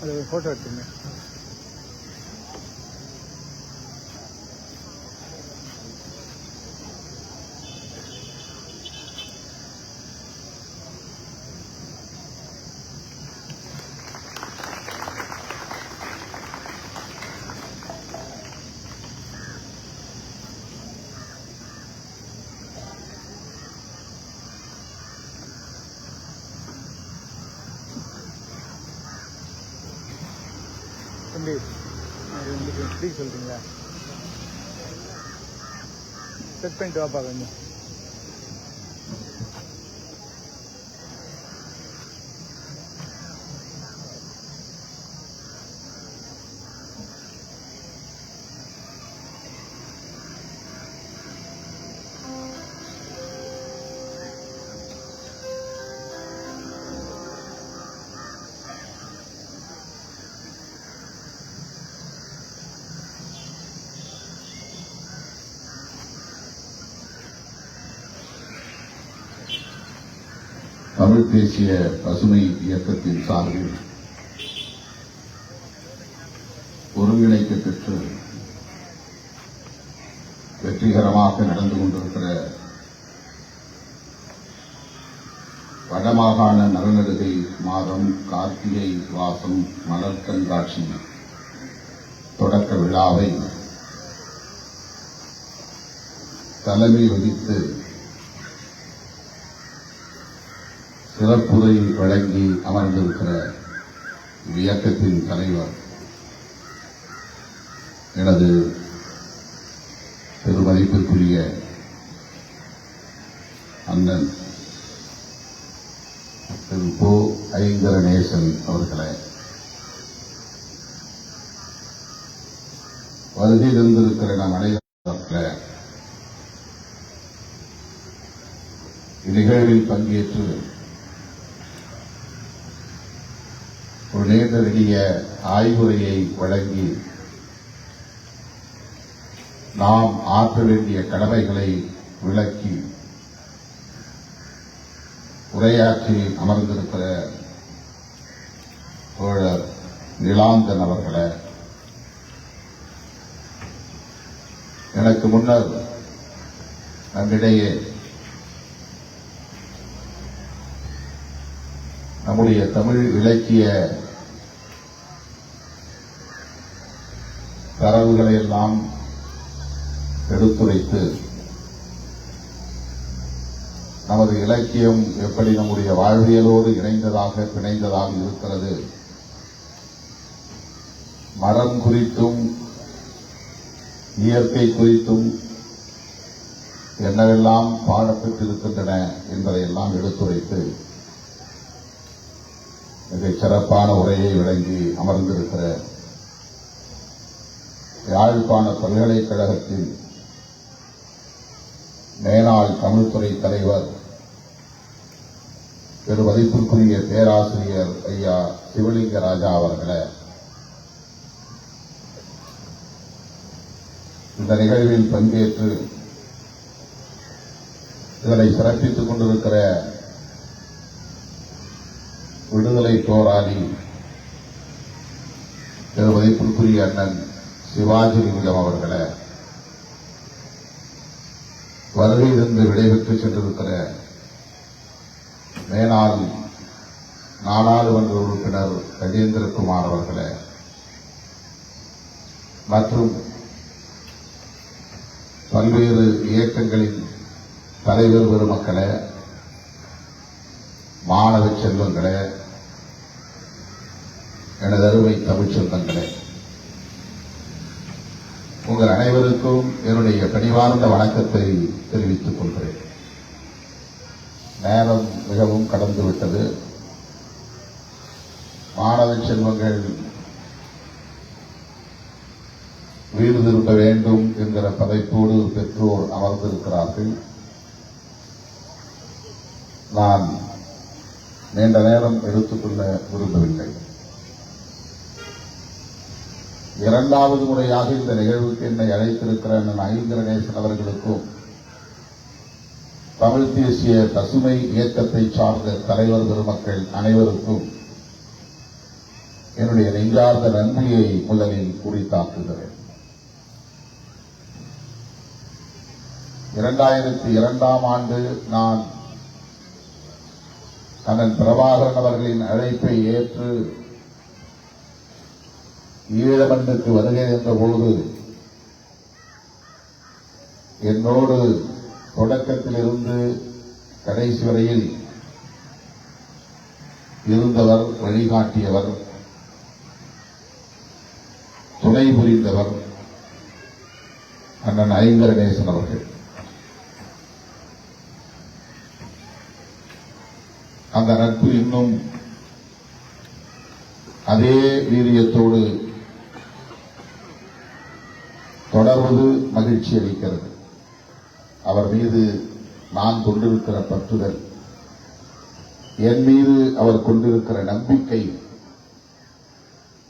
அது ஒரு ஃபோட்டோ எடுத்துங்க. தம்பி எப்படி சொல்கிறீங்களா? செட் பண்ணிட்டு வாப்பா கொஞ்சம். தமிழ் தேசிய பசுமை இயக்கத்தின் சார்பில் ஒருங்கிணைக்க பெற்று வெற்றிகரமாக நடந்து கொண்டிருக்கிற வடமாகாண நலநடுகை மாதம் கார்த்திகை வாசம் மலர் கண்காட்சி தொடக்க விழாவை தலைமை வகித்து சிறப்புரை வழங்கி அமர்ந்திருக்கிற இயக்கத்தின் தலைவர் எனது பெருமதிப்பிற்குரிய அண்ணன் திரு போ ஐங்கரநேசன் அவர்களே, வருகை தந்திருக்கிற நம் அனைவர்களே, இந்நிகழ்வில் பங்கேற்று ஒரு நீண்ட நெடிய ஆய்வுரையை வழங்கி நாம் ஆற்ற வேண்டிய கடமைகளை விளக்கி உரையாற்றி அமர்ந்திருக்கிற தோழர் நிலாந்தன் அவர்களே, எனக்கு முன்னர் நம்மிடையே நம்முடைய தமிழ் இலக்கிய தரவுகளை எல்லாம் எடுத்துரைத்து நமது இலக்கியம் எப்படி நம்முடைய வாழ்வியலோடு இணைந்ததாக பிணைந்ததாக இருக்கிறது, மரம் குறித்தும் இயற்கை குறித்தும் என்னவெல்லாம் பாடப்பட்டிருக்கின்றன என்பதையெல்லாம் எடுத்துரைத்து மிகச் சிறப்பான உரையை வழங்கி அமர்ந்திருக்கிற யாழ்ப்பாண பல்கலைக்கழகத்தின் மேனாள் தமிழ்துறை தலைவர் பெருமதிப்பிற்குரிய பேராசிரியர் ஐயா சிவலிங்க ராஜா அவர்களே, இந்த நிகழ்வில் பங்கேற்று இதனை சிறப்பித்துக் கொண்டிருக்கிற விடுதலை போராளி பெருமதிப்பிற்குரிய அண்ணன் சிவாஜிலிங்கம் அவர்களே, வருகையிலிருந்து விடைபெற்று சென்றிருக்கிற மேனாள் நாடாளுமன்ற உறுப்பினர் கஜேந்திரகுமார் அவர்களே, மற்றும் பல்வேறு இயக்கங்களின் தலைவர் பெருமக்களே, மாணவ செல்வங்களே, எனது அருமை தமிழ்ச் சொந்தங்களே, உங்கள் அனைவருக்கும் என்னுடைய பணிவார்ந்த வணக்கத்தை தெரிவித்துக் கொள்கிறேன். நேரம் மிகவும் கடந்துவிட்டது. மாணவ செல்வங்கள் வீடு திரும்ப வேண்டும் என்கிற பதைப்போடு பெற்றோர் அமர்ந்திருக்கிறார்கள். நான் நீண்ட நேரம் எடுத்துக்கொள்ள விரும்பவில்லை. இரண்டாவது முறையாக இந்த நிகழ்வுக்கு என்னை அழைத்திருக்கிற அண்ணன் ஐங்கரநேசன் அவர்களுக்கும் தமிழ் தேசிய பசுமை இயக்கத்தை சார்ந்த தலைவர் பெருமக்கள் அனைவருக்கும் என்னுடைய நெஞ்சார்ந்த நன்றியை முதலில் குறித்தாக்குகிறேன். 2002ஆம் ஆண்டு நான் அண்ணன் பிரபாகரன் அவர்களின் அழைப்பை ஏற்று ஈழமண்ணுக்கு வருகை என்ற பொழுது என்னோடு தொடக்கத்திலிருந்து கடைசி வரையில் இருந்தவர், வழிகாட்டியவர், துணை புரிந்தவர் அண்ணன் ஐங்கரநேசன் அவர்கள். அந்த நட்பு இன்னும் அதே வீரியத்தோடு தொடர்வது மகிழ்ச்சி அளிக்கிறது. அவர் மீது நான் கொண்டிருக்கிற பற்றுதல், என் மீது அவர் கொண்டிருக்கிற நம்பிக்கை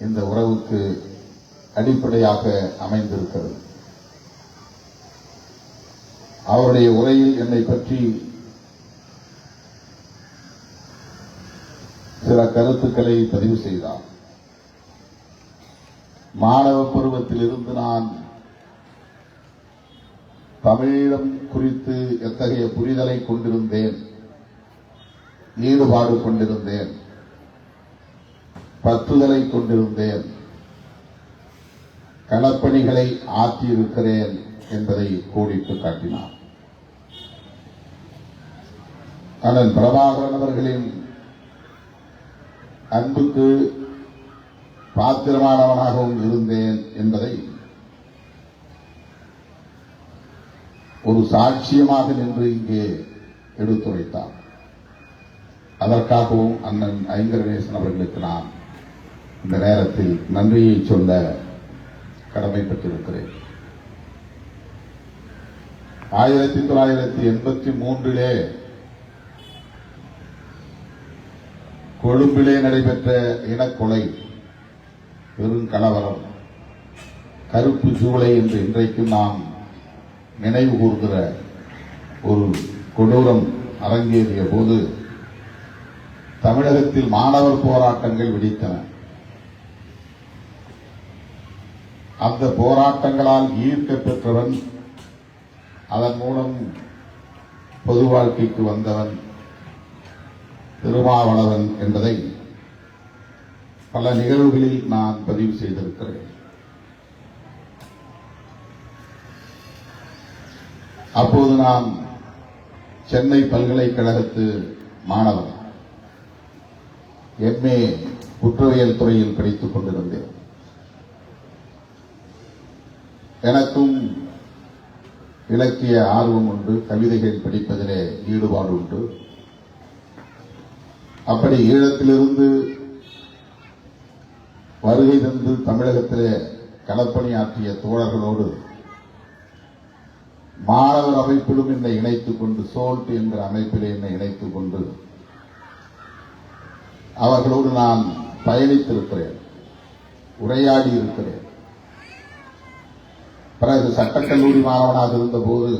இந்த உறவுக்கு அடிப்படையாக அமைந்திருக்கிறது. அவருடைய உரையில் என்னை பற்றி சில கருத்துக்களை பதிவு செய்தார். மாணவ பருவத்திலிருந்து நான் தமிழீழம் குறித்து எத்தகைய புரிதலை கொண்டிருந்தேன், ஈடுபாடு கொண்டிருந்தேன், பற்றுதலை கொண்டிருந்தேன், களப்பணிகளை ஆற்றியிருக்கிறேன் என்பதை கோடிட்டு காட்டினார். அண்ணன் பிரபாகரன் அவர்களின் அன்புக்கு பாத்திரமானவனாகவும் இருந்தேன் என்பதை ஒரு சாட்சியமாக நின்று இங்கே எடுத்துரைத்தார். அதற்காகவும் அண்ணன் ஐங்கரநேசன் அவர்களுக்கு நான் இந்த நேரத்தில் நன்றியை சொல்ல கடமைப்பட்டிருக்கிறேன். 1983 கொழும்பிலே நடைபெற்ற இனக்கொலை, பெருங்கலவரம், கருப்பு ஜூலை என்று இன்றைக்கும் நாம் நினைவு கூர்கிற ஒரு கொடூரம் அரங்கேறிய போது தமிழகத்தில் மாணவர் போராட்டங்கள் வெடித்தன. அந்த போராட்டங்களால் ஈர்க்க பெற்றவன், அதன் மூலம் பொது வாழ்க்கைக்கு வந்தவன் திருமாவளவன் என்பதை பல நிகழ்வுகளில் நான் பதிவு செய்திருக்கிறேன். அப்போது நான் சென்னை பல்கலைக்கழகத்து மாணவன், MA குற்றவியல் துறையில் படித்துக் கொண்டிருந்தேன். எனக்கும் இலக்கிய ஆர்வம் உண்டு, கவிதைகள் படிப்பதிலே ஈடுபாடு உண்டு. அப்படி ஈழத்திலிருந்து வருகை தந்து தமிழகத்திலே களப்பணியாற்றிய தோழர்களோடு மாணவர் அமைப்பிலும் என்னை இணைத்துக் கொண்டு, சோல்ட் என்கிற அமைப்பிலே என்னை இணைத்துக் கொண்டு அவர்களோடு நான் பயணித்திருக்கிறேன், உரையாடி இருக்கிறேன். பிறகு சட்டக்கல்லூரி மாணவனாக இருந்தபோது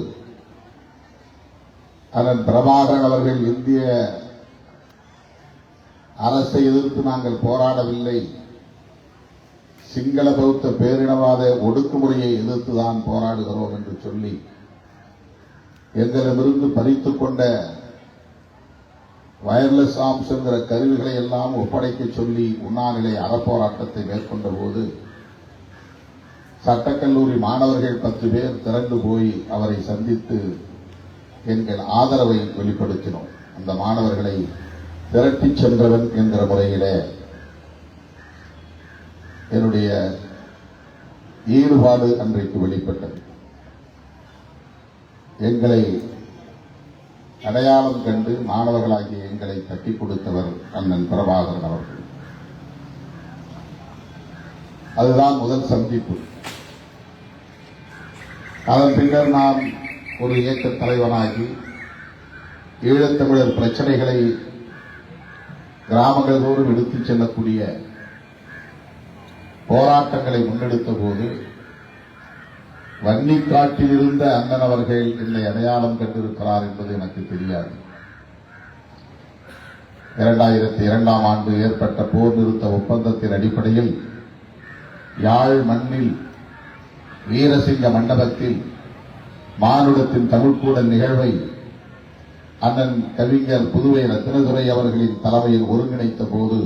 அண்ணன் பிரபாகரன் அவர்கள் இந்திய அரசை எதிர்த்து நாங்கள் போராடவில்லை, சிங்கள பௌத்த பேரினவாத ஒடுக்குமுறையை எதிர்த்துதான் போராடுகிறோம் என்று சொல்லி எங்களிடமிருந்து பறித்துக் கொண்ட வயர்லெஸ் ஆர்ம்ஸ் என்கிற கருவிகளை எல்லாம் ஒப்படைக்க சொல்லி உண்ணாநிலை அறப்போராட்டத்தை மேற்கொண்ட போது சட்டக்கல்லூரி மாணவர்கள் 10 பேர் திரண்டு போய் அவரை சந்தித்து எங்கள் ஆதரவை வெளிப்படுத்தினோம். அந்த மாணவர்களை திரட்டிச் சென்றவன் என்கிற முறையிலே என்னுடைய ஈடுபாடு அன்றைக்கு வெளிப்பட்டது. எங்களை அடையாளம் கண்டு மாணவர்களாகிய எங்களை தட்டிக் கொடுத்தவர் அண்ணன் பிரபாகரன் அவர்கள். அதுதான் முதல் சந்திப்பு. அதன் பின்னர் நான் ஒரு இயக்க தலைவனாகி ஈழத்தமிழர் பிரச்சனைகளை கிராமங்களோடு எடுத்துச் செல்லக்கூடிய போராட்டங்களை முன்னெடுத்த போது வன்னிக்காட்டில் இருந்த அண்ணன் அவர்கள் என்னை அடையாளம் கண்டிருக்கிறார் என்பது எனக்கு தெரியாது. 2002ஆம் ஆண்டு ஏற்பட்ட போர் நிறுத்த ஒப்பந்தத்தின் அடிப்படையில் யாழ் மண்ணில் வீரசிங்க மண்டபத்தில் மானுடத்தின் தமிழ்க்கூடல் நிகழ்வை அண்ணன் கவிஞர் புதுவை ரத்தினதுரை அவர்களின் தலைமையில் ஒருங்கிணைத்த போது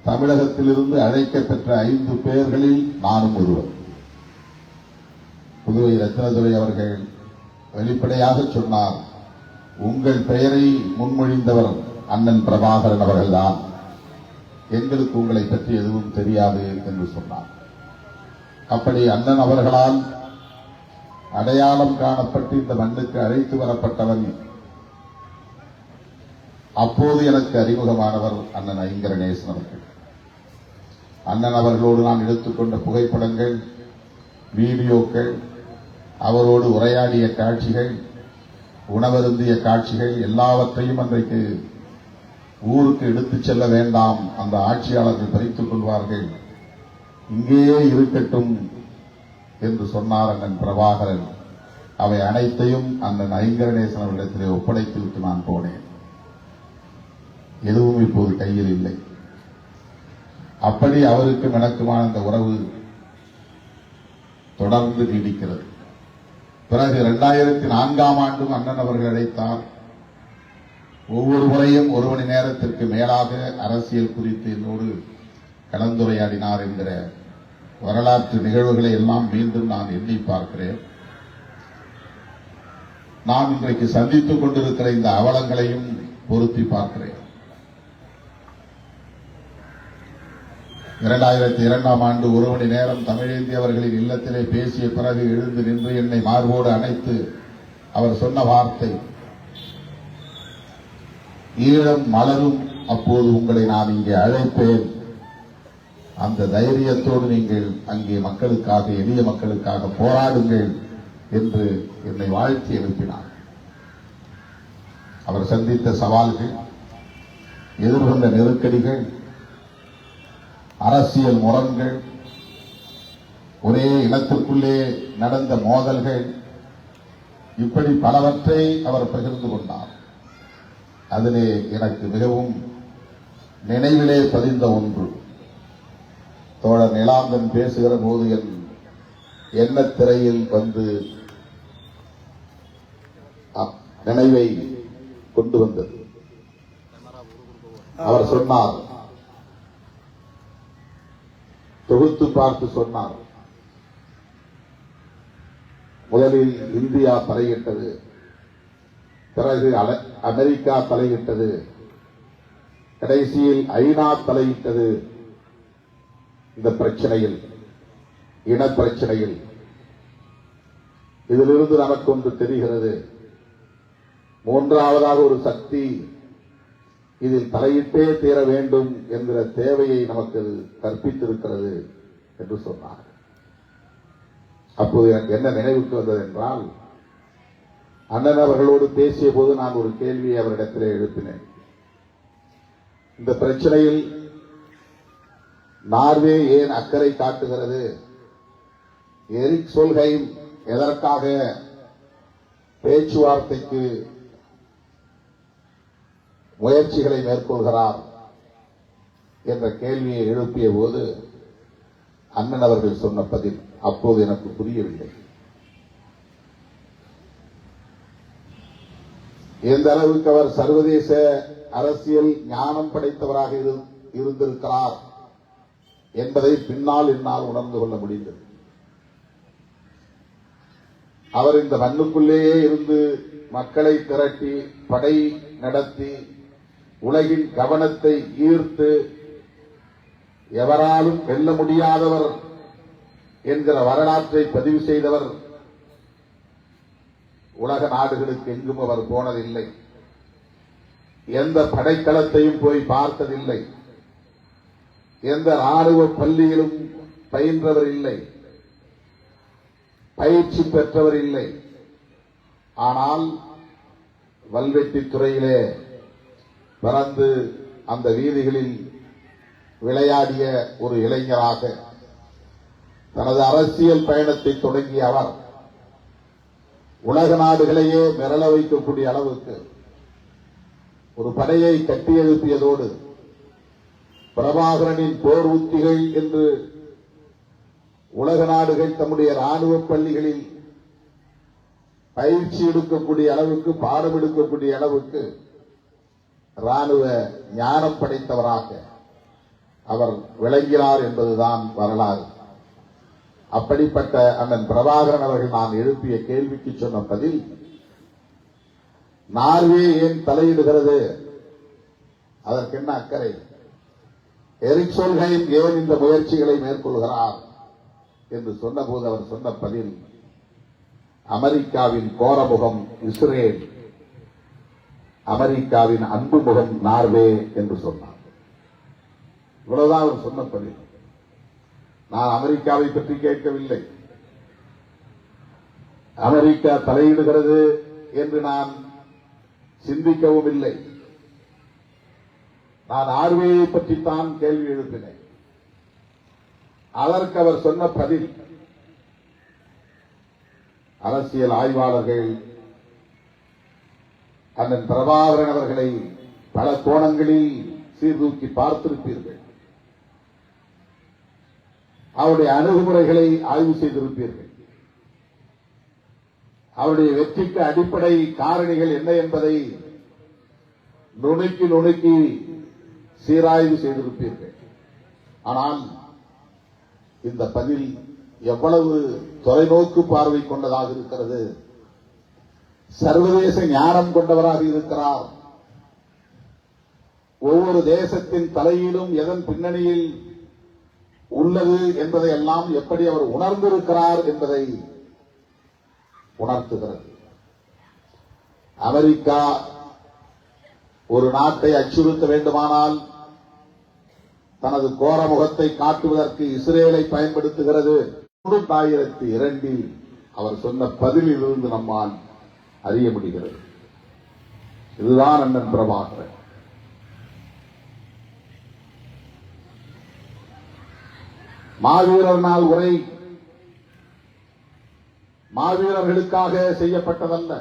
தமிழகத்திலிருந்து அழைக்கப்பெற்ற 5 பேர்களில் நானும் ஒருவர். புதுவை ரத்தினதுரை அவர்கள் வெளிப்படையாக சொன்னார், உங்கள் பெயரை முன்மொழிந்தவர் அண்ணன் பிரபாகரன் அவர்கள்தான், எங்களுக்கு உங்களை பற்றி எதுவும் தெரியாது என்று சொன்னார். அப்படி அண்ணன் அவர்களால் அடையாளம் காணப்பட்டு இந்த மண்ணுக்கு அழைத்து வரப்பட்டவன் அப்போது எனக்கு அறிமுகமானவர் அண்ணன் ஐங்கரநேசன் அவர்கள். அண்ணன் அவர்களோடு நான் எடுத்துக்கொண்ட புகைப்படங்கள், வீடியோக்கள், அவரோடு உரையாடிய காட்சிகள், உணவருந்திய காட்சிகள் எல்லாவற்றையும் அன்றைக்கு ஊருக்கு எடுத்துச் செல்ல வேண்டாம், அந்த ஆட்சியாளர்கள் பறித்துக் கொள்வார்கள், இங்கேயே இருக்கட்டும் என்று சொன்னார் அண்ணன் பிரபாகரன். அவை அனைத்தையும் அண்ணன் ஐங்கரநேசன் அவரிடத்திலே ஒப்படைத்துவிட்டு நான் போனேன். எதுவும் இப்போது கையில் இல்லை. அப்படி அவருக்கும் எனக்குமான அந்த உறவு தொடர்ந்து நீடிக்கிறது. பிறகு 2004ஆம் ஆண்டும் அண்ணன் அவர்கள் அழைத்தார். ஒவ்வொரு முறையும் 1 மணி நேரத்திற்கு மேலாக அரசியல் குறித்து என்னோடு கலந்துரையாடினார் என்கிற வரலாற்று நிகழ்வுகளை எல்லாம் மீண்டும் நான் எண்ணி பார்க்கிறேன். நான் இன்றைக்கு சந்தித்துக் கொண்டிருக்கிற இந்த அவலங்களையும் பொருத்தி பார்க்கிறேன். 2002ஆம் ஆண்டு 1 மணி நேரம் தமிழேந்தி அவர்களின் இல்லத்திலே பேசிய பிறகு எழுந்து நின்று என்னை மார்போடு அணைத்து அவர் சொன்ன வார்த்தை, ஈழம் மலரும் அப்போது உங்களை நான் இங்கே அழைப்பேன், அந்த தைரியத்தோடு நீங்கள் அங்கே மக்களுக்காக, எளிய மக்களுக்காக போராடுங்கள் என்று என்னை வாழ்த்தி எழுப்பினார். அவர் சந்தித்த சவால்கள், எதிர்கொண்ட நெருக்கடிகள், அரசியல் முரண்கள், ஒரே இனத்திற்குள்ளே நடந்த மோதல்கள், இப்படி பலவற்றை அவர் பகிர்ந்து கொண்டார். அதிலே எனக்கு மிகவும் நினைவிலே பதிந்த ஒன்று, தோழர் நிலாந்தன் பேசுகிற போது என் எண்ணத் திரையில் வந்து நினைவை கொண்டு வந்தது. அவர் சொன்னார், தொகுத்து பார்த்து சொன்னார், முதலில் இந்தியா தலையிட்டது, பிறகு அமெரிக்கா தலையிட்டது, கடைசியில் ஐநா தலையிட்டது. இந்த பிரச்சனையில், இனப்பிரச்சனையில், இதிலிருந்து நமக்கு ஒன்று தெரிகிறது, மூன்றாவதாக ஒரு சக்தி இதில் தலையிட்டே தீர வேண்டும் என்கிற தேவையை நமக்கு கற்பித்திருக்கிறது என்று சொன்னார். அப்போது எனக்கு என்ன நினைவுக்கு வந்தது என்றால், அண்ணன் அவர்களோடு பேசிய போது நான் ஒரு கேள்வியை அவரிடத்திலே எழுப்பினேன். இந்த பிரச்சனையில் நார்வே ஏன் அக்கறை காட்டுகிறது? எரிக் சொல்ஹெய்ம் எதற்காக பேச்சுவார்த்தைக்கு முயற்சிகளை மேற்கொள்கிறார் என்ற கேள்வியை எழுப்பிய போது அண்ணன் அவர்கள் சொன்ன பதில் அப்போது எனக்கு புரியவில்லை. எந்த அளவுக்கு அவர் சர்வதேச அரசியல் ஞானம் படைத்தவராக இருந்திருக்கிறார் என்பதை பின்னால் என்னால் உணர்ந்து கொள்ள முடிந்தது. அவர் இந்த மண்ணுக்குள்ளேயே இருந்து மக்களை திரட்டி படை நடத்தி உலகின் கவனத்தை ஈர்த்து எவராலும் வெல்ல முடியாதவர் என்கிற வரலாற்றை பதிவு செய்தவர். உலக நாடுகளுக்கு எங்கும் அவர் போனதில்லை, எந்த படைக்களத்தையும் போய் பார்த்ததில்லை, எந்த ராணுவ பள்ளியிலும் பயின்றவர் இல்லை, பயிற்சி பெற்றவர் இல்லை. ஆனால் வல்வெட்டி துறையிலே பிறந்து அந்த வீதிகளில் விளையாடிய ஒரு இளைஞராக தனது அரசியல் பயணத்தை தொடங்கிய அவர் உலக நாடுகளையே மிரள வைக்கக்கூடிய அளவுக்கு ஒரு படையை கட்டியெழுப்பியதோடு பிரபாகரனின் போர் உத்திகள் என்று உலக நாடுகள் தம்முடைய ராணுவ பள்ளிகளில் பயிற்சி எடுக்கக்கூடிய அளவுக்கு, பாடம் எடுக்கக்கூடிய அளவுக்கு ராணுவ ஞானம் படைத்தவராக அவர் விளங்கினார் என்பதுதான் வரலாறு. அப்படிப்பட்ட அண்ணன் பிரபாகரன் அவர்கள் நான் எழுப்பிய கேள்விக்கு சொன்ன பதில், நார்வே ஏன் தலையிடுகிறது, அதற்கு என்ன அக்கறை, எரிக் சோல்ஹெய்ம் ஏன் இந்த முயற்சிகளை மேற்கொள்கிறார் என்று சொன்னபோது அவர் சொன்ன பதில், அமெரிக்காவின் கோரமுகம் இஸ்ரேல், அமெரிக்காவின் அன்பு முகம் நார்வே என்று சொன்னார். இவ்வளவுதான் அவர் சொன்ன பதில். நான் அமெரிக்காவை பற்றி கேட்கவில்லை, அமெரிக்கா தலையிடுகிறது என்று நான் சிந்திக்கவும் இல்லை. நான் நார்வேயை பற்றித்தான் கேள்வி எழுப்பினேன். அதற்கு அவர் சொன்ன பதில், அரசியல் ஆய்வாளர்கள் அண்ணன் பிரபாகரன் அவர்களை பல கோணங்களில் சீர்தூக்கி பார்த்திருப்பீர்கள், அவருடைய அணுகுமுறைகளை ஆய்வு செய்திருப்பீர்கள், அவருடைய வெற்றிக்கு அடிப்படை காரணிகள் என்ன என்பதை நுணுக்கி நுணுக்கி சீராய்வு செய்திருப்பீர்கள். ஆனால் இந்த பதில் எவ்வளவு தொலைநோக்கு பார்வை கொண்டதாக இருக்கிறது, சர்வதேச ஞானம் கொண்டவராக இருக்கிறார். ஒவ்வொரு தேசத்தின் தலையிலும் எதன் பின்னணியில் உள்ளது என்பதை எல்லாம் எப்படி அவர் உணர்ந்திருக்கிறார் என்பதை உணர்த்துகிறது. அமெரிக்கா ஒரு நாட்டை அச்சுறுத்த வேண்டுமானால் தனது கோர முகத்தை காட்டுவதற்கு இஸ்ரேலை பயன்படுத்துகிறது. 2002 அவர் சொன்ன பதிலில் இருந்து நம்மால் அறிய முடிகிறது. இதுதான் அண்ணன் பிரபாகரன். மாவீரர் நாள் உரை மாவீரர்களுக்காக செய்யப்பட்டதல்ல,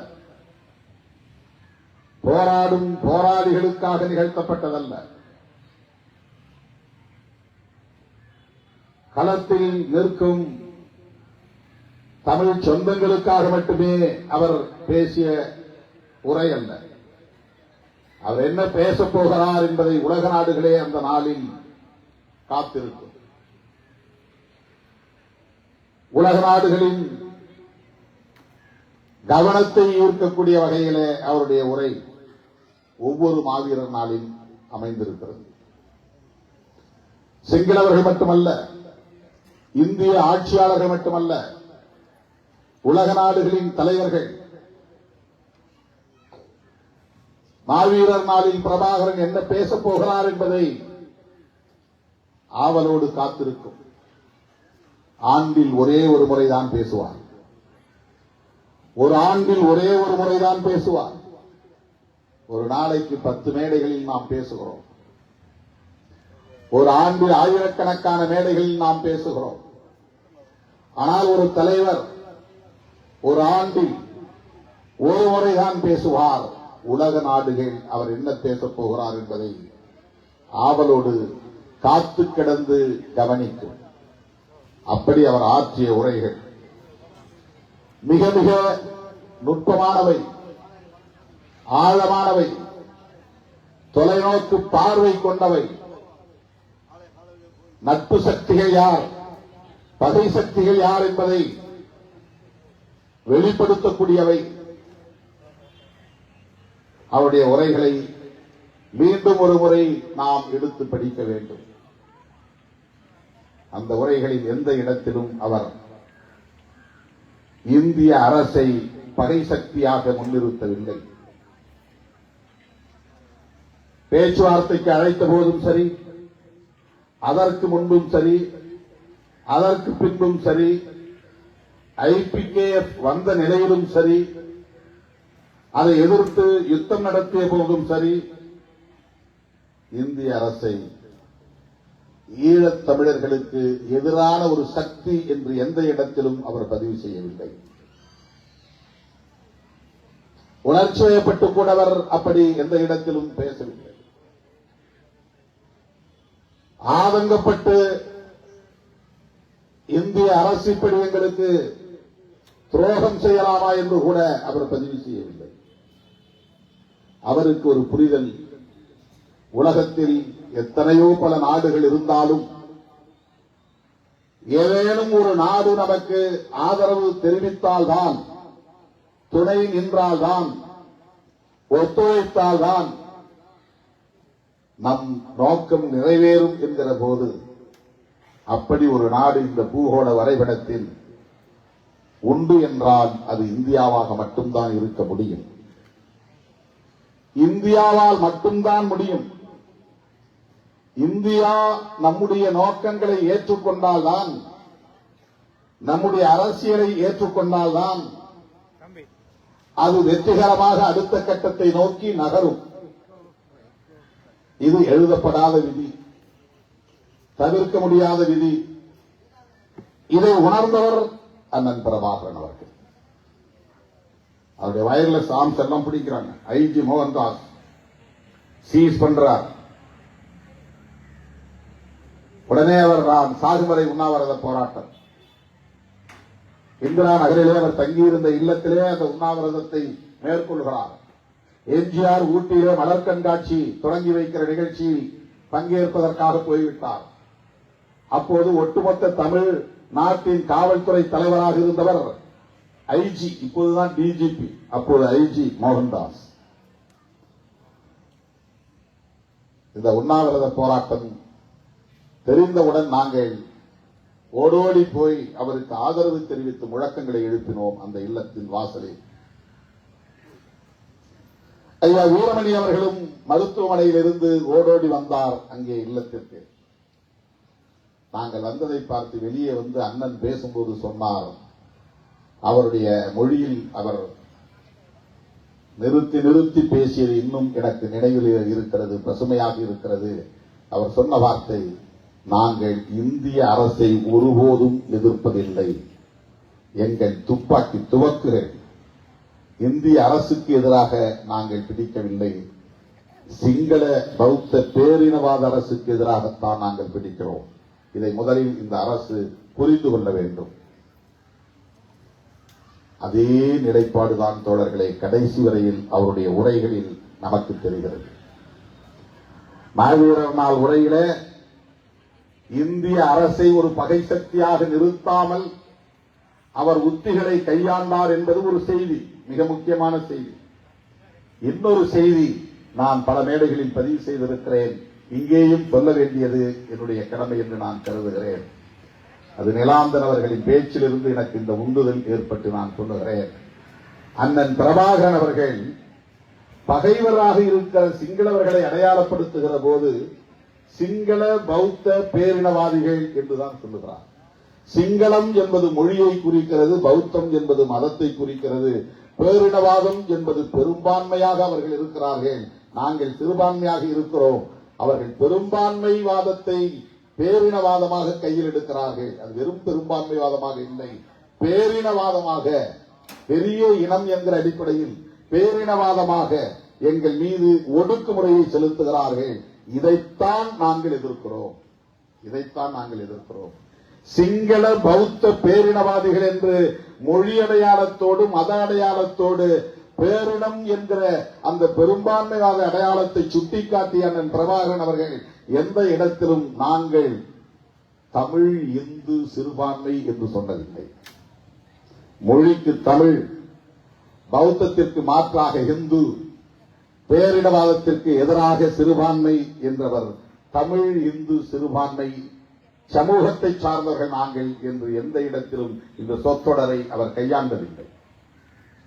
போராடும் போராளிகளுக்காக நிகழ்த்தப்பட்டதல்ல, களத்தில் நிற்கும் தமிழ் சொந்தங்களுக்காக மட்டுமே அவர் பேசிய உரை அல்ல. அவர் என்ன பேசப் போகிறார் என்பதை உலக நாடுகளே அந்த நாளில் காத்திருக்கும். உலக நாடுகளின் கவனத்தை ஈர்க்கக்கூடிய வகையிலே அவருடைய உரை ஒவ்வொரு மாவீரர் நாளில் அமைந்திருக்கிறது. சிங்களவர்கள் மட்டுமல்ல, இந்திய ஆட்சியாளர்கள் மட்டுமல்ல, உலக நாடுகளின் தலைவர்கள் மாவீரர் நாளில் பிரபாகரன் என்ன பேசப் போகிறார் என்பதை ஆவலோடு காத்திருக்கும். ஆண்டில் ஒரே ஒரு முறைதான் பேசுவார், ஒரு ஆண்டில் ஒரே ஒரு முறைதான் பேசுவார். ஒரு நாளைக்கு 10 மேடைகளில் நாம் பேசுகிறோம், ஒரு ஆண்டில் ஆயிரக்கணக்கான மேடைகளில் நாம் பேசுகிறோம். ஆனால் ஒரு தலைவர் ஒரு ஆண்டில் ஒரு முறைதான் பேசுவார். உலக நாடுகள் அவர் என்ன பேசப் போகிறார் என்பதை ஆவலோடு காத்து கிடந்து கவனிக்கும். அப்படி அவர் ஆற்றிய உரைகள் மிக மிக நுட்பமானவை, ஆழமானவை, தொலைநோக்கு பார்வை கொண்டவை. நட்பு சக்திகள் யார், பகை சக்திகள் யார் என்பதை வெளிப்படுத்தக்கூடியவை. அவருடைய உரைகளை மீண்டும் ஒரு முறை நாம் எடுத்து படிக்க வேண்டும். அந்த உரைகளில் எந்த இடத்திலும் அவர் இந்திய அரசை பகை சக்தியாக முன்னிறுத்தவில்லை. பேச்சுவார்த்தைக்கு அழைத்த போதும் சரி, அதற்கு முன்பும் சரி, அதற்கு பின்பும் சரி, IPKF வந்த நிலையிலும் சரி, அதை எதிர்த்து யுத்தம் நடத்திய போதும் சரி, இந்திய அரசை ஈழத் தமிழர்களுக்கு எதிரான ஒரு சக்தி என்று எந்த இடத்திலும் அவர் பதிவு செய்யவில்லை. உணர்ச்சி வயப்பட்டு கூட அவர் அப்படி எந்த இடத்திலும் பேசவில்லை. ஆதங்கப்பட்டு இந்திய அரசு இப்படி எங்களுக்கு துரோகம் செய்யலாமா என்று கூட அவர் பதிவு செய்யவில்லை. அவருக்கு ஒரு புரிதல், உலகத்தில் எத்தனையோ பல நாடுகள் இருந்தாலும் ஏதேனும் ஒரு நாடு நமக்கு ஆதரவு தெரிவித்தால்தான், துணை நின்றால்தான், ஒத்துழைத்தால்தான் நம் நோக்கம் நிறைவேறும் என்கிற போது அப்படி ஒரு நாடு இந்த பூகோள வரைபடத்தில் உண்டு என்றால் அது இந்தியாவாக மட்டும்தான் இருக்க முடியும். இந்தியாவால் மட்டும்தான் முடியும். இந்தியா நம்முடைய நோக்கங்களை ஏற்றுக்கொண்டால்தான், நம்முடைய அரசியலை ஏற்றுக்கொண்டால்தான் அது வெற்றிகரமாக அடுத்த கட்டத்தை நோக்கி நகரும். இது எழுதப்படாத விதி, தவிர்க்க முடியாத விதி. இதை உணர்ந்தவர் அண்ணன் பிரபாகரன் அவர்கள். அவருடைய வயர்லெஸ் ஆர்ம்ஸ் எல்லாம் பிடிக்கிறாங்க. ஐஜி மோகன்தாஸ் சீஸ் பண்றார். உடனே அவர் நான் சாகுவரை உண்ணாவிரத போராட்டம் இந்திரா நகரிலே அவர் தங்கியிருந்த இல்லத்திலே அந்த உண்ணாவிரதத்தை மேற்கொள்கிறார். எம்ஜிஆர் ஊட்டியிலே மலர் கண்காட்சி தொடங்கி வைக்கிற நிகழ்ச்சியில் பங்கேற்பதற்காக போய்விட்டார். அப்போது ஒட்டுமொத்த தமிழ் நாட்டின் காவல்துறை தலைவராக இருந்தவர் ஐஜி, இப்போதுதான் டிஜிபி, அப்போது ஐஜி மோகன்தாஸ். இந்த உண்ணாவிரத போராட்டம் தெரிந்தவுடன் நாங்கள் ஓடோடி போய் அவருக்கு ஆதரவு தெரிவித்து முழக்கங்களை எழுப்பினோம் அந்த இல்லத்தின் வாசலில். ஐயா வீரமணி அவர்களும் மருத்துவமனையில் இருந்து ஓடோடி வந்தார் அங்கே இல்லத்திற்கு. நாங்கள் வந்ததை பார்த்து வெளியே வந்து அண்ணன் பேசும்போது சொன்னார், அவருடைய மொழியில் அவர் நிறுத்தி நிறுத்தி பேசியது இன்னும் எனக்கு நினைவில் இருக்கிறது, பசுமையாக இருக்கிறது. அவர் சொன்ன வார்த்தை, நாங்கள் இந்திய அரசை ஒருபோதும் எதிர்ப்பதில்லை, எங்கள் துப்பாக்கி துவக்குகள் இந்திய அரசுக்கு எதிராக நாங்கள் பிடிக்கவில்லை, சிங்கள பௌத்த பேரினவாத அரசுக்கு எதிராகத்தான் நாங்கள் பிடிக்கிறோம். இதை முதலில் இந்த அரசு புரிந்து கொள்ள வேண்டும். அதே நிலைப்பாடுதான் தோழர்களே கடைசி வரையில் அவருடைய உரைகளில் நமக்கு தெரிகிறது. மாவீரர் நாள் உரையில இந்திய அரசை ஒரு பகை சக்தியாக நிறுத்தாமல் அவர் உத்திகளை கையாண்டார் என்பது ஒரு செய்தி, மிக முக்கியமான செய்தி. இன்னொரு செய்தி நான் பல மேடைகளில் பதிவு செய்திருக்கிறேன், இங்கேயும் சொல்ல வேண்டியது என்னுடைய கடமை என்று நான் கருதுகிறேன். அது நிலாந்தன் அவர்களின் பேச்சிலிருந்து எனக்கு இந்த உந்துதல் ஏற்பட்டு நான் சொல்லுகிறேன். அண்ணன் பிரபாகரன் அவர்கள் பகைவராக இருக்கிற சிங்களவர்களை அடையாளப்படுத்துகிற போது சிங்கள பௌத்த பேரினவாதிகள் என்றுதான் சொல்லுகிறார். சிங்களம் என்பது மொழியை குறிக்கிறது, பௌத்தம் என்பது மதத்தை குறிக்கிறது, பேரினவாதம் என்பது பெரும்பான்மையாக அவர்கள் இருக்கிறார்கள், நாங்கள் சிறுபான்மையாக இருக்கிறோம். அவர்கள் பெரும்பான்மைவாதத்தை பேரினவாதமாக கையில் எடுக்கிறார்கள். அது வெறும் பெரும்பான்மைவாதமாக இல்லை, பேரினவாதமாக, பெரிய இனம் என்கிற அடிப்படையில் பேரினவாதமாக எங்கள் மீது ஒடுக்குமுறையை செலுத்துகிறார்கள். இதைத்தான் நாங்கள் எதிர்க்கிறோம், இதைத்தான் நாங்கள் எதிர்க்கிறோம். சிங்கள பௌத்த பேரினவாதிகள் என்று மொழி அடையாளத்தோடு மத அடையாளத்தோடு பேரினம் என்கிற அந்த பெரும்பான்மைவாத அடையாளத்தை சுட்டிக்காட்டிய அண்ணன் பிரபாகரன் அவர்கள் எந்த இடத்திலும் நாங்கள் தமிழ் இந்து சிறுபான்மை என்று சொன்னதில்லை. மொழிக்கு தமிழ், பௌத்தத்திற்கு மாற்றாக இந்து, பேரினவாதத்திற்கு எதிராக சிறுபான்மை என்றவர் தமிழ் இந்து சிறுபான்மை சமூகத்தை சார்ந்தவர்கள் நாங்கள் என்று எந்த இடத்திலும் இந்த சொற்றொடரை அவர் கையாண்டதில்லை.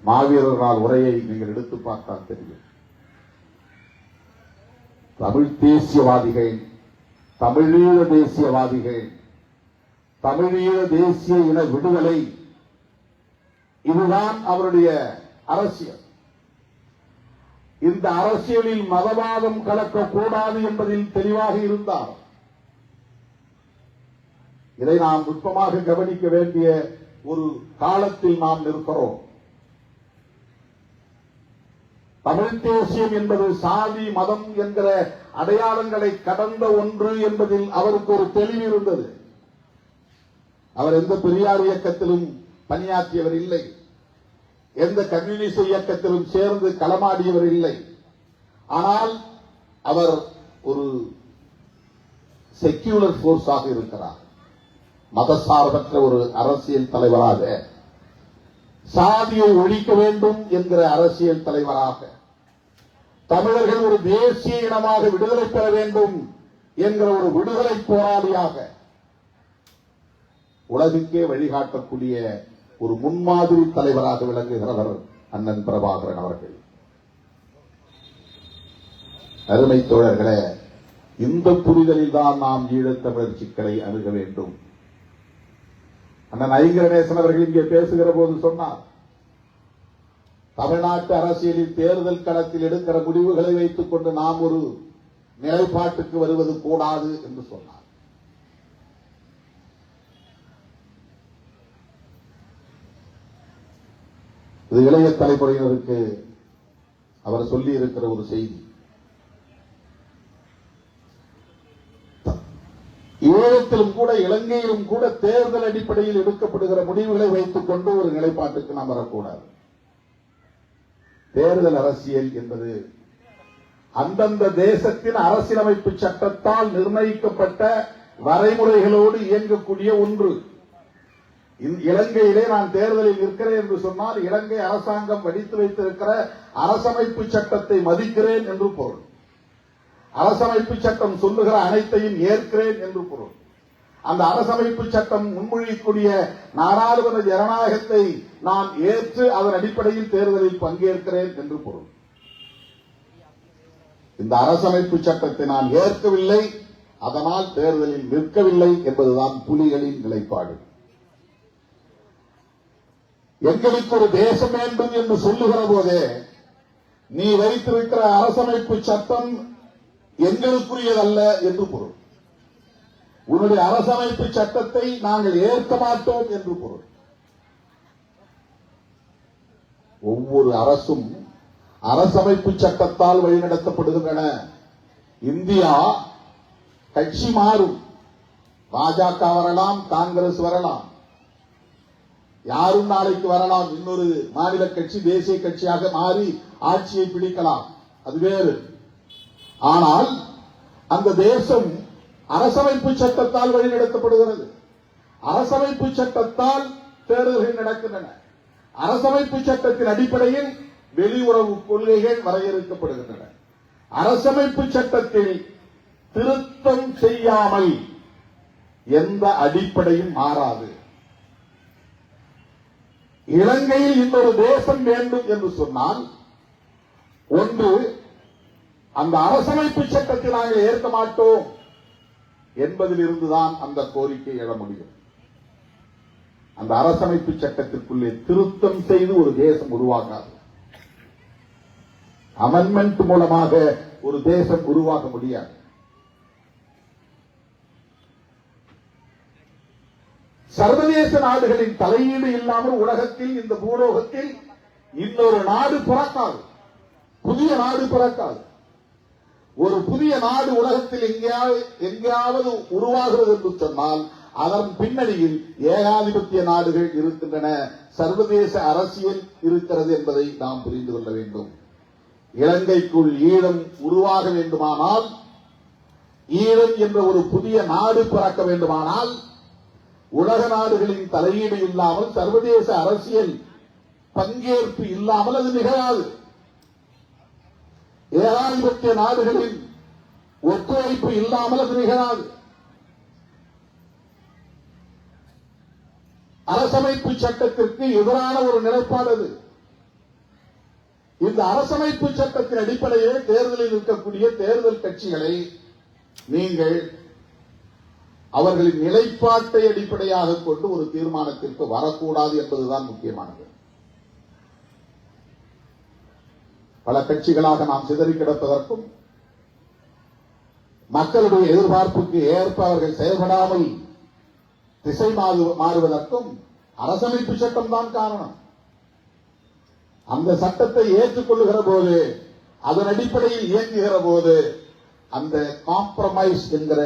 மாவீரர் நாள் உரையை நீங்கள் எடுத்து பார்த்தால் தெரியும். தமிழ் தேசியவாதிகள், தமிழீழ தேசியவாதிகள், தமிழீழ தேசிய இன விடுதலை, இதுதான் அவருடைய அரசியல். இந்த அரசியலில் மதவாதம் கலக்கக்கூடாது என்பதில் தெளிவாக இருந்தார். இதை நாம் நுட்பமாக கவனிக்க வேண்டிய ஒரு காலத்தில் நாம் நிற்கிறோம். தமிழ் தேசியம் என்பது சாதி மதம் என்கிற அடையாளங்களை கடந்த ஒன்று என்பதில் அவருக்கு ஒரு தெளிவு இருந்தது. அவர் எந்த பெரியார் இயக்கத்திலும் பணியாற்றியவர் இல்லை, எந்த கம்யூனிஸ்ட் இயக்கத்திலும் சேர்ந்து களமாடியவர் இல்லை. ஆனால் அவர் ஒரு செக்யூலர் போர்ஸாக இருக்கிறார். மதசார்பற்ற ஒரு அரசியல் தலைவராக, சாதியை ஒழிக்க வேண்டும் என்கிற அரசியல் தலைவராக, தமிழர்கள் ஒரு தேசிய இனமாக விடுதலை பெற வேண்டும் என்கிற ஒரு விடுதலை போராளியாக, உலகுக்கே வழிகாட்டக்கூடிய ஒரு முன்மாதிரி தலைவராக விளங்குகிறவர் அண்ணன் பிரபாகரன் அவர்கள். அருமை தோழர்களே, இந்த புரிதலில் தான் நாம் ஈழத்தமிழர் சிக்கலை அணுக வேண்டும். அண்ணன் ஐங்கரநேசன் அவர்கள் இங்கே பேசுகிற போது சொன்னார், தமிழ்நாட்டு அரசியலில் தேர்தல் களத்தில் எடுக்கிற முடிவுகளை வைத்துக் கொண்டு நாம் ஒரு நிலைப்பாட்டுக்கு வருவது கூடாது என்று சொன்னார். இது இளைய தலைமுறையினருக்கு அவர் சொல்லி இருக்கிற ஒரு செய்தி. ஈழத்திலும் கூட இலங்கையிலும் கூட தேர்தல் அடிப்படையில் எடுக்கப்படுகிற முடிவுகளை வைத்துக் கொண்டு ஒரு நிலைப்பாட்டுக்கு நாம் வரக்கூடாது. தேர்தல் அரசியல் என்பது அந்தந்த தேசத்தின் அரசியலமைப்பு சட்டத்தால் நிர்ணயிக்கப்பட்ட வரைமுறைகளோடு இயங்கக்கூடிய ஒன்று. இலங்கையிலே நான் தேர்தலில் இருக்கிறேன் என்று சொன்னால் இலங்கை அரசாங்கம் வடித்து வைத்திருக்கிற அரசமைப்பு சட்டத்தை மதிக்கிறேன் என்று பொருள். அரசமைப்பு சட்டம் சொல்லுகிற அனைத்தையும் ஏற்கிறேன் என்று பொருள். அந்த அரசமைப்பு சட்டம் முன்மொழியக்கூடிய நாடாளுமன்ற ஜனநாயகத்தை நான் ஏற்று அதன் அடிப்படையில் தேர்தலில் பங்கேற்கிறேன் என்று பொருள். இந்த அரசமைப்பு சட்டத்தை நான் ஏற்கவில்லை, அதனால் தேர்தலில் நிற்கவில்லை என்பதுதான் புலிகளின் நிலைப்பாடு. எங்களுக்கு ஒரு தேசம் வேண்டும் என்று சொல்லுகிற போதே நீ வைத்திருக்கிற அரசமைப்பு சட்டம் எங்களுக்குரியதல்ல என்று பொருள். உன்னுடைய அரசமைப்பு சட்டத்தை நாங்கள் ஏற்க மாட்டோம் என்று பொருள். ஒவ்வொரு அரசும் அரசமைப்பு சட்டத்தால் வழிநடத்தப்படுகின்றன. இந்தியா கட்சி மாறும், பாஜக வரலாம், காங்கிரஸ் வரலாம், யாரும் நாளைக்கு வரலாம், இன்னொரு மாநில கட்சி தேசிய கட்சியாக மாறி ஆட்சியை பிடிக்கலாம், அது வேறு. ஆனால் அந்த தேசம் அரசமைப்பு சட்டத்தால் வழிநடத்தப்படுகிறது. அரசமைப்பு சட்டத்தால் தேர்தல்கள் நடக்கின்றன. அரசமைப்பு சட்டத்தின் அடிப்படையில் வெளியுறவு கொள்கைகள் வரையறுக்கப்படுகின்றன. அரசமைப்பு சட்டத்தில் திருத்தம் செய்யாமல் எந்த அடிப்படையும் மாறாது. இலங்கையில் இன்னொரு தேசம் வேண்டும் என்று சொன்னால் ஒன்று, அந்த அரசமைப்பு சட்டத்தை நாங்கள் ஏற்க மாட்டோம் என்பதில் இருந்துதான் அந்த கோரிக்கை எழ முடியும். அந்த அரசமைப்பு சட்டத்திற்குள்ளே திருத்தம் செய்து ஒரு தேசம் உருவாகாது. அமெண்ட்மெண்ட் மூலமாக ஒரு தேசம் உருவாக முடியாது. சர்வதேச நாடுகளின் தலையீடு இல்லாமல் உலகத்தில், இந்த பூலோகத்தில் இன்னொரு நாடு பிறக்காது, புதிய நாடு பிறக்காது. ஒரு புதிய நாடு உலகத்தில் எங்கேயாவது உருவாகிறது என்று சொன்னால் அதன் பின்னணியில் ஏகாதிபத்திய நாடுகள் இருக்கின்றன, சர்வதேச அரசியல் இருக்கிறது என்பதை நாம் புரிந்து கொள்ள வேண்டும். இலங்கைக்குள் ஈழம் உருவாக வேண்டுமானால், ஈழம் என்ற ஒரு புதிய நாடு பிறக்க வேண்டுமானால் உலக நாடுகளின் தலையீடு இல்லாமல், சர்வதேச அரசியல் பங்கேற்பு இல்லாமல் அது நிகழாது. ஏகாதிபத்திய நாடுகளின் ஒத்துழைப்பு இல்லாமல் அது நிகழாது. அரசமைப்பு சட்டத்திற்கு எதிரான ஒரு நிலைப்பாடு அது. இந்த அரசமைப்பு சட்டத்தின் அடிப்படையில் தேர்தலில் இருக்கக்கூடிய தேர்தல் கட்சிகளை நீங்கள் அவர்களின் நிலைப்பாட்டை அடிப்படையாக கொண்டு ஒரு தீர்மானத்திற்கு வரக்கூடாது என்பதுதான் முக்கியமானது. பல கட்சிகளாக நாம் சிதறி கிடப்பதற்கும், மக்களுடைய எதிர்பார்ப்புக்கு ஏற்ப அவர்கள் செயல்படாமல் திசை மாறுவதற்கும் அரசமைப்பு சட்டம் தான் காரணம். அந்த சட்டத்தை ஏற்றுக்கொள்ளுகிற போது, அதன் அடிப்படையில் இயங்குகிற போது, அந்த காம்ப்ரமைஸ் என்கிற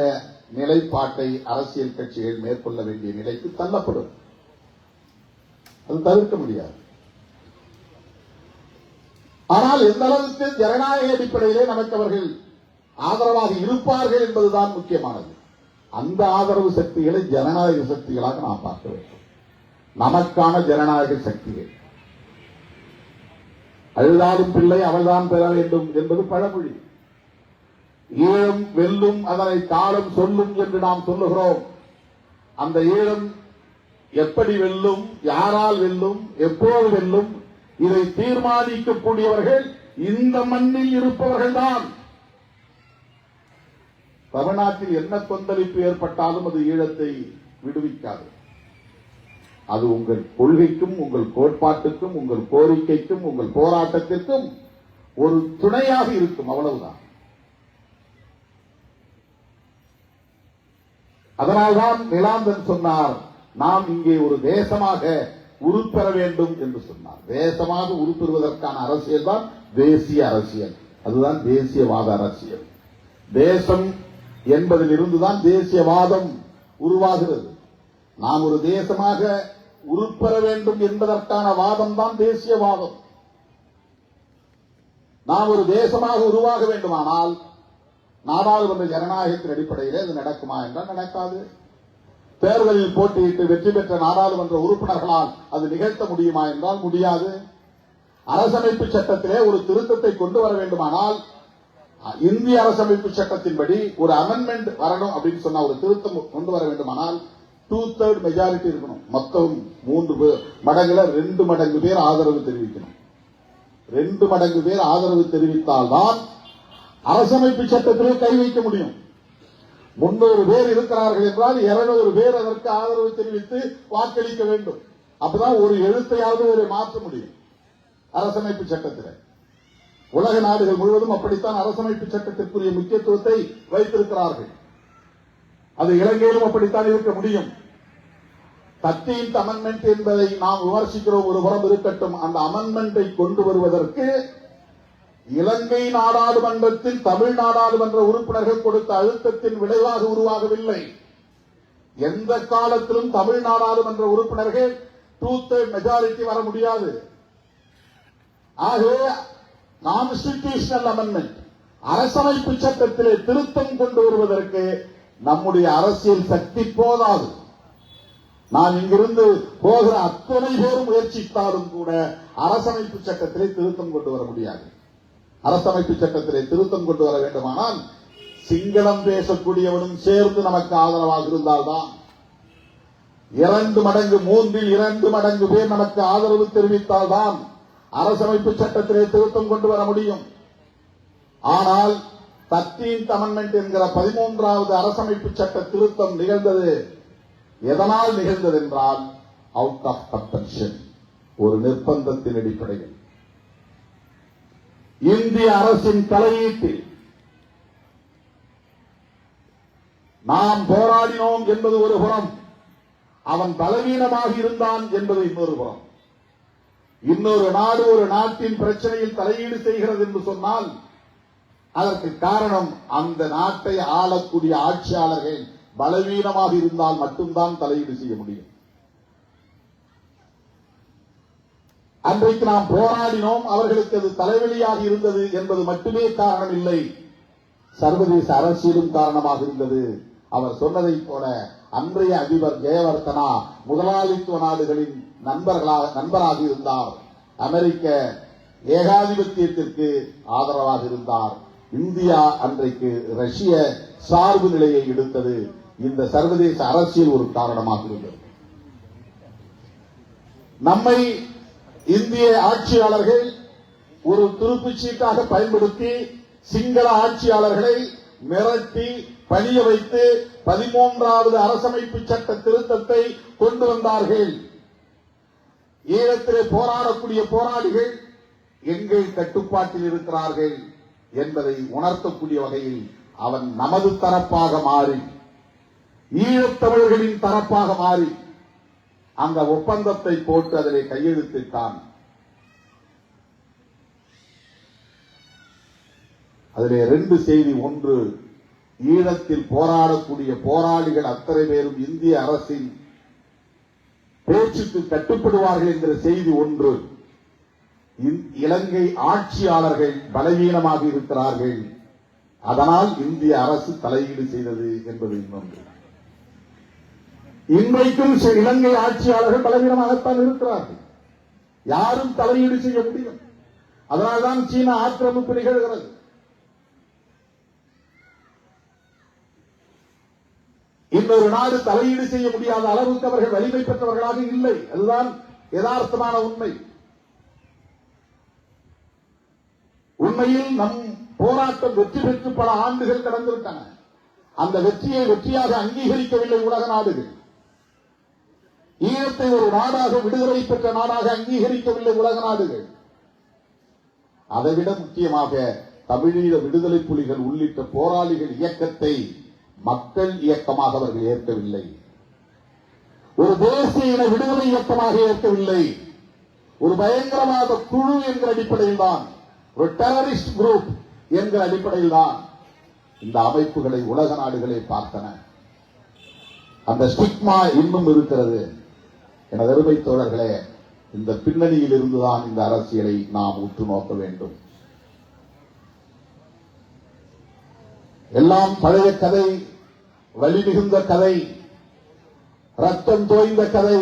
நிலைப்பாட்டை அரசியல் கட்சிகள் மேற்கொள்ள வேண்டிய நிலைக்கு தள்ளப்படும். அது தவிர்க்க முடியாது. ஆனால் எந்த அளவுக்கு ஜனநாயக அடிப்படையிலே நமக்கு அவர்கள் ஆதரவாக இருப்பார்கள் என்பதுதான் முக்கியமானது. அந்த ஆதரவு சக்திகளை ஜனநாயக சக்திகளாக நாம் பார்க்க வேண்டும். நமக்கான ஜனநாயக சக்திகள். அழுதாலும் பிள்ளை அவள்தான் பெற வேண்டும் என்பது பழமொழி. ஈழம் வெல்லும், அதனை காலம் சொல்லும் என்று நாம் சொல்லுகிறோம். அந்த ஈழம் எப்படி வெல்லும், யாரால் வெல்லும், எப்போது வெல்லும், இதை தீர்மானிக்கக்கூடியவர்கள் இந்த மண்ணில் இருப்பவர்கள் தான். தமிழ்நாட்டில் என்ன கொந்தளிப்பு ஏற்பட்டாலும் அது ஈழத்தை விடுவிக்காது. அது உங்கள் கொள்கைக்கும், உங்கள் கோட்பாட்டுக்கும், உங்கள் கோரிக்கைக்கும், உங்கள் போராட்டத்திற்கும் ஒரு துணையாக இருக்கும், அவ்வளவுதான். அதனால்தான் நிலாந்தன் சொன்னார், நாம் இங்கே ஒரு தேசமாக உருப்பெற வேண்டும் என்று சொன்னார். தேசமாக உருப்பெறுவதற்கான அரசியல் தான் தேசிய அரசியல். அதுதான் தேசியவாத அரசியல். தேசம் என்பதில் இருந்துதான் தேசியவாதம் உருவாகிறது. நாம் ஒரு தேசமாக உருப்பெற வேண்டும் என்பதற்கான வாதம் தான் தேசியவாதம். நாம் ஒரு தேசமாக உருவாக வேண்டுமானால் நாடாளுமன்ற ஜனநாயகத்தின் அடிப்படையிலே அது நடக்குமா என்றால் நடக்காது. தேர்தலில் போட்டியிட்டு வெற்றி பெற்ற நாடாளுமன்ற உறுப்பினர்களால் அது நிகழ்த்த முடியுமா என்றால் முடியாது. அரசமைப்பு சட்டத்திலே ஒரு திருத்தத்தை கொண்டு வர வேண்டுமானால் இந்திய அரசமைப்பு சட்டத்தின்படி ஒரு அமெண்ட்மெண்ட் வரணும் அப்படின்னு சொன்னா, ஒரு திருத்தம் கொண்டு வர வேண்டுமானால் 2/3 மெஜாரிட்டி இருக்கணும். மொத்தம் 3 மடங்குல 2 மடங்கு பேர் ஆதரவு தெரிவிக்கணும். 2 மடங்கு பேர் ஆதரவு தெரிவித்தால்தான் அரசமைப்பு சட்டத்திலே கை வைக்க முடியும். 300 பேர் இருக்கிறார்கள் என்றால் 200 பேர் அதற்கு ஆதரவு தெரிவித்து வாக்களிக்க வேண்டும். அப்பதான் ஒரு எழுத்தையாவது மாற்ற முடியும் அரசமைப்பு சட்டத்தில். உலக நாடுகள் முழுவதும் அப்படித்தான் அரசமைப்பு சட்டத்திற்குரிய முக்கியத்துவத்தை வைத்திருக்கிறார்கள். அது இலங்கையிலும் அப்படித்தான் இருக்க முடியும். 13th அமெண்ட்மெண்ட் என்பதை நாம் விமர்சிக்கிறோம், ஒரு புறம் இருக்கட்டும். அந்த அமெண்ட்மெண்டை கொண்டு வருவதற்கு இலங்கை நாடாளுமன்றத்தில் தமிழ் நாடாளுமன்ற உறுப்பினர்கள் கொடுத்த அழுத்தத்தின் விளைவாக உருவாகவில்லை. எந்த காலத்திலும் தமிழ் நாடாளுமன்ற உறுப்பினர்கள் 2/3 மெஜாரிட்டி வர முடியாது. ஆகவே கான்ஸ்டிடியூஷனல் அமெண்ட்மெண்ட், அரசமைப்பு சட்டத்திலே திருத்தம் கொண்டு வருவதற்கு நம்முடைய அரசியல் சக்தி போதாது. நான் இங்கிருந்து போகிற அத்தனை பேரும் முயற்சித்தாலும் கூட அரசமைப்பு சட்டத்திலே திருத்தம் கொண்டு வர முடியாது. அரசமைப்பு சட்டத்திலே திருத்தம் கொண்டு வர வேண்டுமானால் சிங்களம் பேசக்கூடியவனும் சேர்ந்து நமக்கு ஆதரவாக இருந்தால்தான், 2 மடங்கு 3இல் 2 மடங்கு பேர் நமக்கு ஆதரவு தெரிவித்தால்தான் அரசமைப்பு சட்டத்திலே திருத்தம் கொண்டு வர முடியும். ஆனால் 13th அமெண்ட்மெண்ட் என்கிற 13வது அரசமைப்பு சட்ட திருத்தம் நிகழ்ந்தது எதனால் நிகழ்ந்தது என்றால் அவுட் ஆஃப் கம்பல்ஷன், ஒரு நிர்பந்தத்தின் அடிப்படையில். இந்திய அரசின் தலையீட்டில் நாம் போராடினோம் என்பது ஒரு புறம், அவன் பலவீனமாக இருந்தான் என்பது இன்னொரு புறம். இன்னொரு நாடு ஒரு நாட்டின் பிரச்சனையில் தலையீடு செய்கிறது என்று சொன்னால் அதற்கு காரணம் அந்த நாட்டை ஆளக்கூடிய ஆட்சியாளர்கள் பலவீனமாக இருந்தால் மட்டும்தான் தலையீடு செய்ய முடியும். அன்றைக்கு நாம் போராடினோம், அவர்களுக்கு அது தலைவலியாக இருந்தது என்பது மட்டுமே காரணம் இல்லை, சர்வதேச அரசியலும் காரணமாக இருந்தது. அவர் சொன்னதைப் போல அன்றைய அதிபர் ஜெயவர்தனா முதலாளித்துவ நாடுகளின் நண்பராக இருந்தார். அமெரிக்க ஏகாதிபத்தியத்திற்கு ஆதரவாக இருந்தார். இந்தியா அன்றைக்கு ரஷ்ய சார்பு நிலையை எடுத்தது. இந்த சர்வதேச அரசியல் ஒரு காரணமாக இருந்தது. நம்மை இந்திய ஆட்சியாளர்கள் ஒரு துருப்புச்சீட்டாக பயன்படுத்தி சிங்கள ஆட்சியாளர்களை மிரட்டி பணிய வைத்து 13வது அரசமைப்பு சட்ட திருத்தத்தை கொண்டு வந்தார்கள். ஈழத்திலே போராடக்கூடிய போராளிகள் எங்கள் கட்டுப்பாட்டில் இருக்கிறார்கள் என்பதை உணர்த்தக்கூடிய வகையில் அவன் நமது தரப்பாக மாறி ஈழத்தமிழர்களின் தரப்பாக மாறி அந்த ஒப்பந்தத்தை போட்டு அதிலே கையெழுத்திட்டான். அதிலே 2 செய்தி. ஒன்று, ஈழத்தில் போராடக்கூடிய போராளிகள் அத்தனை பேரும் இந்திய அரசின் பேச்சுக்கு கட்டுப்படுவார்கள் என்கிற செய்தி ஒன்று. இலங்கை ஆட்சியாளர்கள் பலவீனமாக இருக்கிறார்கள், அதனால் இந்திய அரசு தலையீடு செய்தது என்பது இன்னொன்று. இன்றைக்கும் இலங்கை ஆட்சியாளர்கள் பலவீனமாகத்தான் இருக்கிறார்கள், யாரும் தலையீடு செய்ய முடியும். அதனால்தான் சீனா ஆக்கிரமிப்பு நிகழ்கிறது. இன்னொரு நாடு தலையீடு செய்ய முடியாத அளவுக்கு அவர்கள் வலிமை பெற்றவர்களாக இல்லை. அதுதான் யதார்த்தமான உண்மை. உண்மையில் நம் போராட்டம் வெற்றி பெற்று பல ஆண்டுகள் கடந்துவிட்டன. அந்த வெற்றியை வெற்றியாக அங்கீகரிக்கவில்லை உலக நாடுகள். ஈழத்தை ஒரு நாடாக, விடுதலை பெற்ற நாடாக அங்கீகரிக்கவில்லை உலக நாடுகள். அதைவிட முக்கியமாக தமிழீழ விடுதலை புலிகள் உள்ளிட்ட போராளிகள் இயக்கத்தை மக்கள் இயக்கமாக அவர்கள் ஏற்கவில்லை. ஒரு தேசிய இன விடுதலை இயக்கமாக ஏற்கவில்லை. ஒரு பயங்கரவாத குழு என்கிற அடிப்படையில் தான், ஒரு டெரரிஸ்ட் குரூப் என்கிற அடிப்படையில் தான் இந்த அமைப்புகளை உலக நாடுகளை பார்த்தன. அந்த ஸ்டிக்மா இன்னும் இருக்கிறது. எனது அருமை தோழர்களே, இந்த பின்னணியில் இருந்துதான் இந்த அரசியலை நாம் உற்று நோக்க வேண்டும். எல்லாம் பழைய கதை, வலி மிகுந்த கதை, ரத்தம் தோய்ந்த கதை,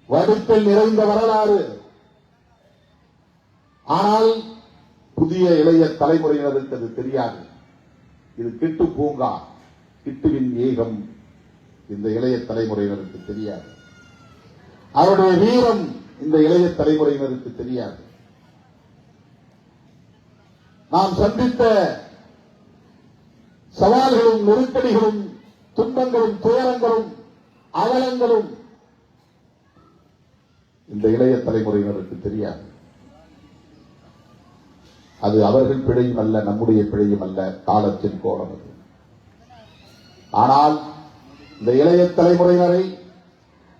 வடுப்பில் நிறைந்த வரலாறு. ஆனால் புதிய இளைய தலைமுறையினருக்கு அது தெரியாது. இது கிட்டு பூங்கா, கிட்டுவின் ஏகம் இந்த இளைய தலைமுறையினருக்கு தெரியாது. அவருடைய வீரம் இந்த இளைய தலைமுறையினருக்கு தெரியாது. நாம் சந்தித்த சவால்களும், நெருக்கடிகளும், துன்பங்களும், துயரங்களும், அவலங்களும் இந்த இளைய தலைமுறையினருக்கு தெரியாது. அது அவர்கள் பிழையும் அல்ல, நம்முடைய பிழையும் அல்ல, காலத்தின் கோலம் அது. ஆனால் இந்த இளைய தலைமுறையினரை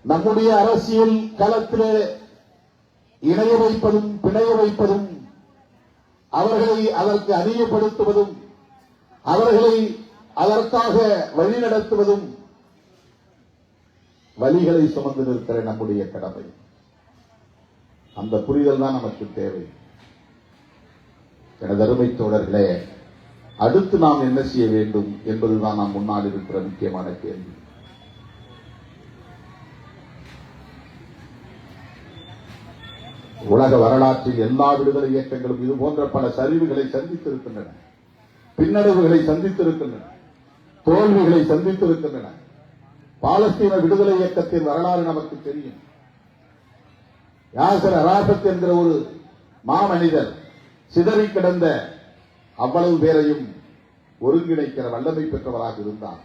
நம்முடைய அரசியல் களத்திலே இணைய வைப்பதும், பிணைய வைப்பதும், அவர்களை அதற்கு அறியப்படுத்துவதும், அவர்களை அதற்காக வழிநடத்துவதும் வலிகளை சுமந்து நிற்கிற நம்முடைய கடமை. அந்த புரிதல் தான் நமக்கு தேவை. எனது அருமை தோழர்களே, அடுத்து நாம் என்ன செய்ய வேண்டும் என்பதுதான் நாம் முன்னால் இருக்கிற முக்கியமான கேள்வி. உலக வரலாற்றில் எல்லா விடுதலை இயக்கங்களும் இது போன்ற பல சரிவுகளை சந்தித்திருக்கின்றன, பின்னடைவுகளை சந்தித்திருக்கின்றன, தோல்விகளை சந்தித்திருக்கின்றன. பாலஸ்தீன விடுதலை இயக்கத்தின் வரலாறு நமக்கு தெரியும். யாசர் அராஃபத் என்கிற ஒரு மாமனிதர் சிதறி கிடந்த அவ்வளவு பேரையும் ஒருங்கிணைக்கிற வல்லமை பெற்றவராக இருந்தார்.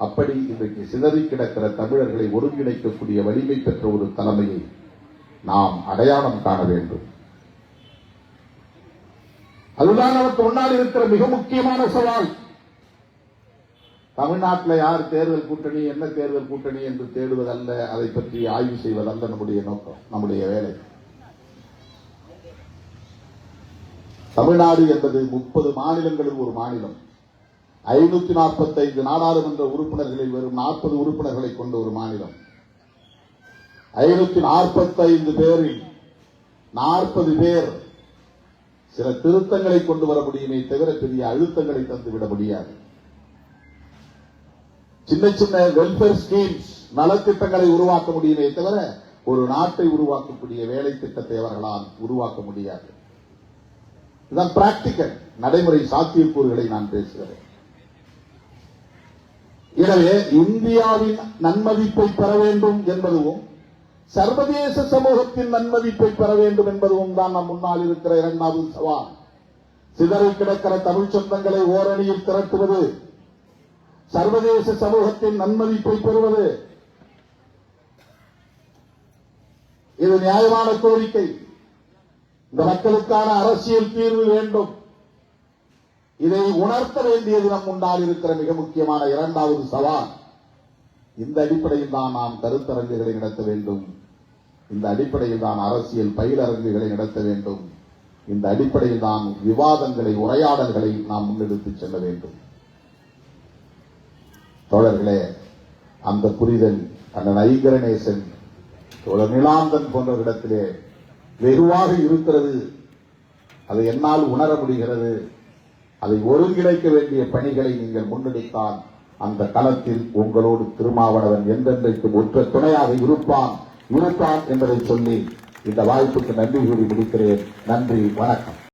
அப்படி இன்றைக்கு சிதறி கிடக்கிற தமிழர்களை ஒருங்கிணைக்கக்கூடிய வலிமை பெற்ற ஒரு தலைமையை நாம் அடையாளம் காண வேண்டும். அதுதான் நமக்கு முன்னால் இருக்கிற மிக முக்கியமான சவால். தமிழ்நாட்டில் யார் தேர்தல் கூட்டணி, என்ன தேர்தல் கூட்டணி என்று தேடுவதல்ல, அதை பற்றி ஆய்வு செய்வதல்ல நம்முடைய நோக்கம், நம்முடைய வேலை. தமிழ்நாடு என்பது 30 மாநிலங்களில் ஒரு மாநிலம், 545 நாடாளுமன்ற உறுப்பினர்களில் வெறும் 40 உறுப்பினர்களை கொண்ட ஒரு மாநிலம். 545 பேரில் 40 பேர் சில திருத்தங்களை கொண்டு வர முடியுமே தவிர பெரிய அழுத்தங்களை தந்துவிட முடியாது. சின்ன சின்ன வெல்ஃபேர் ஸ்கீம்ஸ், நலத்திட்டங்களை உருவாக்க முடியுமே தவிர ஒரு நாட்டை உருவாக்கக்கூடிய வேலை திட்டத்தை அவர்களால் உருவாக்க முடியாது. இதுதான் பிராக்டிக்கல், நடைமுறை சாத்தியக்கூறுகளை நான் பேசுகிறேன். எனவே இந்தியாவின் நன்மதிப்பை பெற வேண்டும் என்பதும், சர்வதேச சமூகத்தின் நன்மதிப்பை பெற வேண்டும் என்பதும் தான் நம் முன்னால் இருக்கிற இரண்டாவது சவால். சிதறி கிடக்கிற தமிழ் சொந்தங்களை ஓரணியில் திரட்டுவது, சர்வதேச சமூகத்தின் நன்மதிப்பை பெறுவது, இது நியாயமான கோரிக்கை. இந்த மக்களுக்கான அரசியல் தீர்வு வேண்டும். இதை உணர்த்த வேண்டியது நம் முன்னால் இருக்கிற மிக முக்கியமான இரண்டாவது சவால். இந்த அடிப்படையில் தான் நாம் கருத்தரங்குகளை நடத்த வேண்டும். இந்த அடிப்படையில் தான் அரசியல் பயிலரங்குகளை நடத்த வேண்டும். இந்த அடிப்படையில் தான் விவாதங்களை, உரையாடல்களை நாம் முன்னெடுத்துச் செல்ல வேண்டும். தோழர்களே, அந்த புரிதல் அண்ணன் ஐங்கரநேசன், தோழர் நிலாந்தன் போன்றவரிடத்திலே வெகுவாக இருக்கிறது. அதை என்னால் உணர முடிகிறது. அதை ஒருங்கிணைக்க வேண்டிய பணிகளை நீங்கள் முன்னெடுத்தால் அந்த களத்தில் உங்களோடு திருமாவளவன் என்றென்றைக்கும் ஒற்ற துணையாக இருப்பான் என்பதை சொல்லி இந்த வாய்ப்புக்கு நன்றி கூறி முடிக்கிறேன். நன்றி, வணக்கம்.